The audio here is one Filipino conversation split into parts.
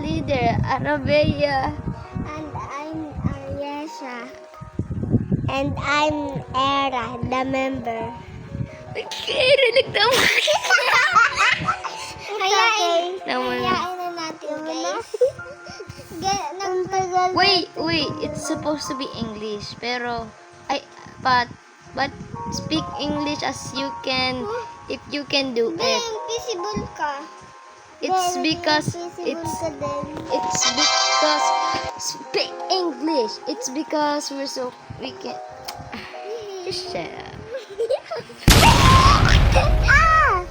leader, Arabella. And I'm Ariesha. And I'm Era, the member. Okay, rinig naman. Hayain Naman. na natin, guys. Wait, it's supposed to be English, pero, but speak English as you can, if you can do Hindi, it. invisible ka. It's because, Invisible ka din. it's because, speak English. It's because we can, just shut up. Ah!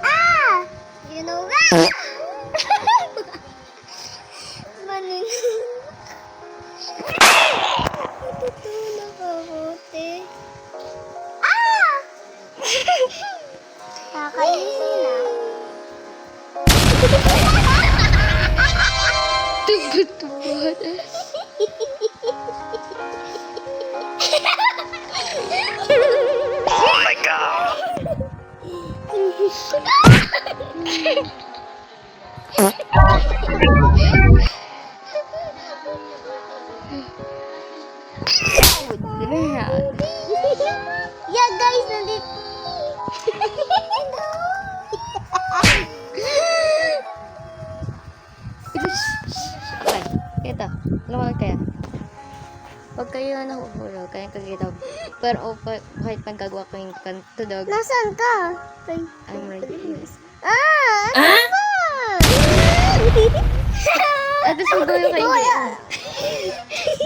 Ah! You know that? Manin. Tutulog ako, te. Ah! Kakalisin na. Tugtugtuhan. Oh my god! Yeah, guys, nandito. Okay, ito. Lumakad kaya. Pag kayo nahuhulog, kaya kagitaw. Pero kahit pagkagawa ko yung kantudog, Nasaan ka? I'm ready. Ano ba? At tapos magawa kayo kayo.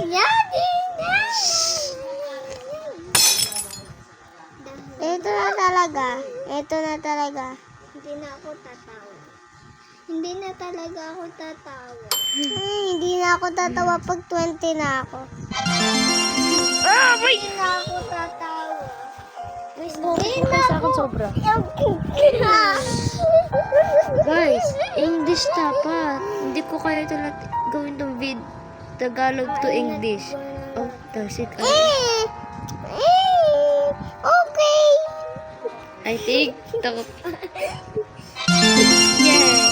Yadi na. Ito na talaga. Ito na talaga. Hindi na ako tatawa. Hindi na talaga ako tatawa. Hindi na ako tatawa pag 20 na ako. Hindi na ako tatawa. Hindi na Sa akin sobra. Guys, English dapat. Hindi ko kaya ito gawin tong Tagalog to English. Oh, that's it. Okay. I think yeah.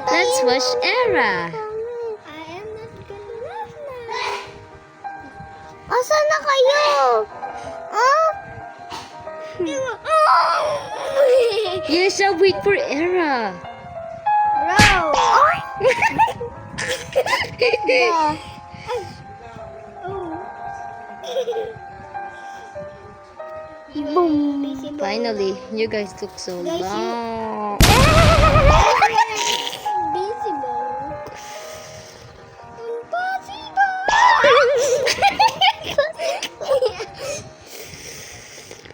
Let's watch Era. I am not gonna laugh now. Asan na kayo? You shall wait for Era. Bro. Boom. Finally, you guys took so Guys, long. Visible. Impossible.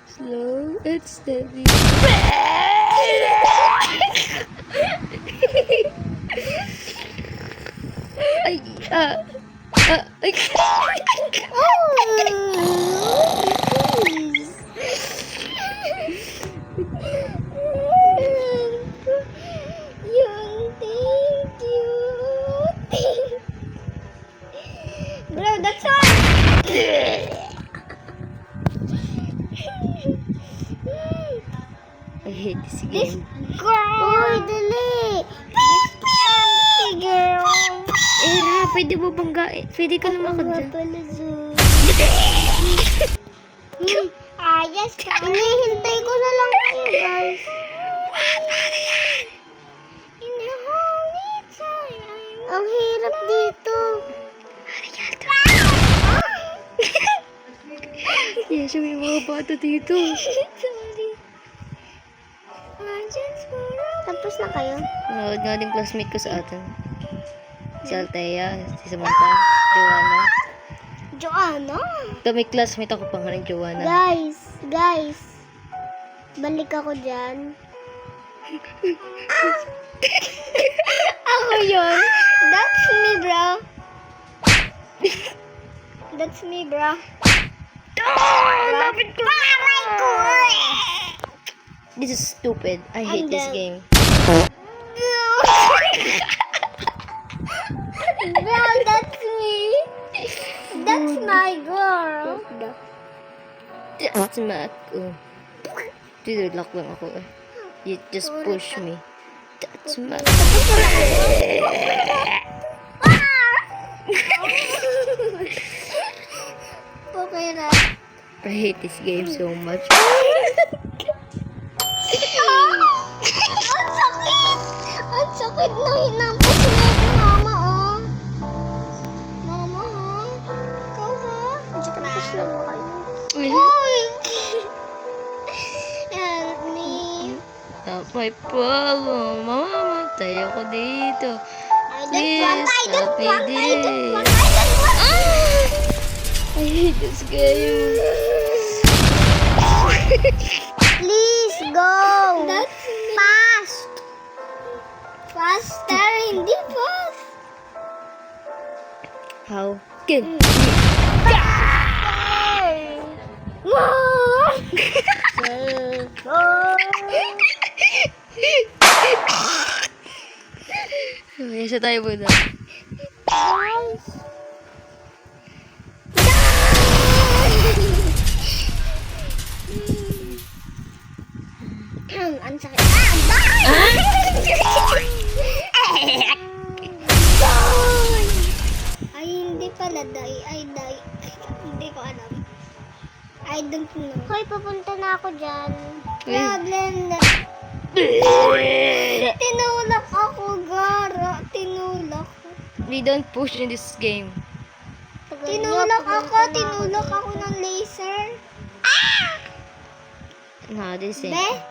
Slow and steady. Ay, ay. Thank you. Bro, that's all. I hate this game. Girl. Uy, dali. Girl. Era, pwede mo bang pwede ka lumakad dyan. Yes. Hinihintay ko na lang kayo, guys. Ang hirap dito. Yes, may mga bata dito. Sorry. Tapos na kayo? Nanood nga din classmate ko sa atin. Si Althea, si Samantha, Joanna. Joanna? Ito may classmate ako pang rin, Joanna. Guys. Balik ako dyan. Ako yun. That's me, bro. That's me, bro. Lapit ko! This is stupid. I hate this done. game. Bro, that's me. That's my girl. That's mat ko. Tinulak lang ako eh. You just push me. That's my... Okay na. I hate this game so much. Ang sakit! Ang sakit na hinampas niya ako, mama, oh. Mama, ha? Ikaw, ha? Ang sakit na lang kayo. Uy! Help me. Not my problem. Mamamatay ako dito. I don't Please, want, I don't stop want, I don't want, it. I don't want. I hate this game. Please go. That's fast. Faster, hindi fast. How can More. Isa tayo muna. Guys. Ang sakit. Ay, hindi pala, day. Ay, day. Hindi ko alam. I don't know. Hoy, papunta na ako dyan. Problem na. Tinulak ako, Gara. Tinulak. We don't push in this game. Tinulak ako ng laser. No, this Be? ain't.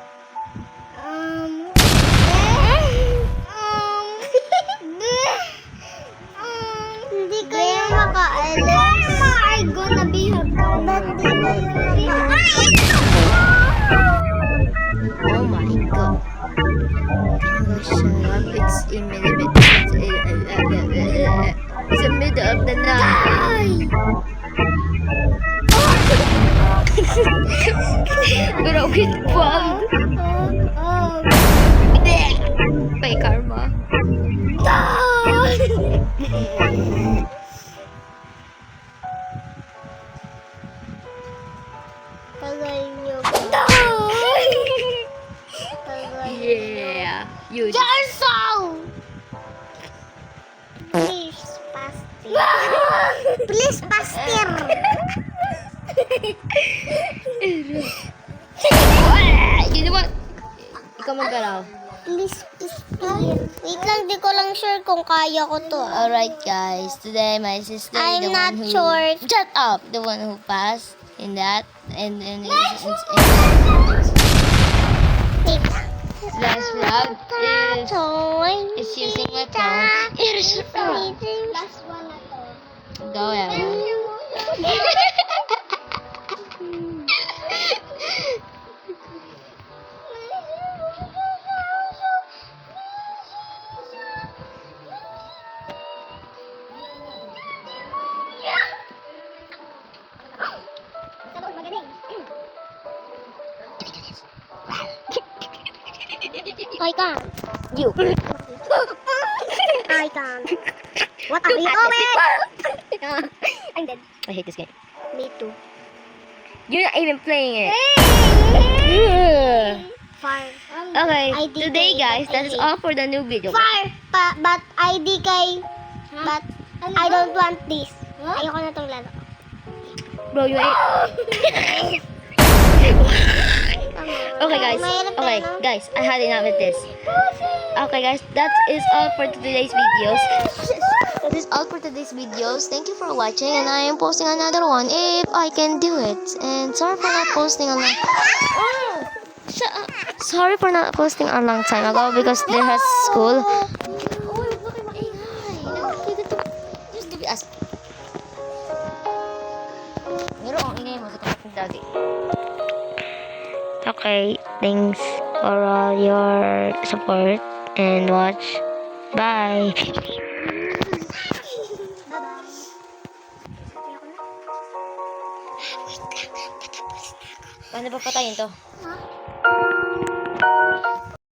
Hindi kayo makaalis. I'm gonna be her Oh my god. Shut up. It's in minute. It's the middle of the night. Broken bomb. May karma. Tagal niyo. Yeah. You just... Jarso! Please, pastor. Please, pastor. You know what? Ikaw maggalaw. Please, pastor. Wait lang, di ko lang sure kung kaya ko to. Alright guys, today my sister I'm the not one who... sure. Shut up! The one who passed in that and Wait lang. last vlog is using my phone. Last one na to. Go Ella. I can't. You. I can't. What are you doing? I'm dead. I hate this game. Me too. You're not even playing it. Far. Okay, IDK, today guys, but I that is hate. all for the new video. Far. But IDK. But I don't want this. Ayoko na tong laro. Bro, you ain't... Okay guys, I had enough with this. Okay guys, that is all for today's videos. That is all for today's videos. Thank you for watching, and I am posting another one if I can do it. And sorry for not posting a long... Shut up. Sorry for not posting a long time ago because there has school. Just give us. Okay, thanks for all your support and watch. Bye. Paano ba patayin to?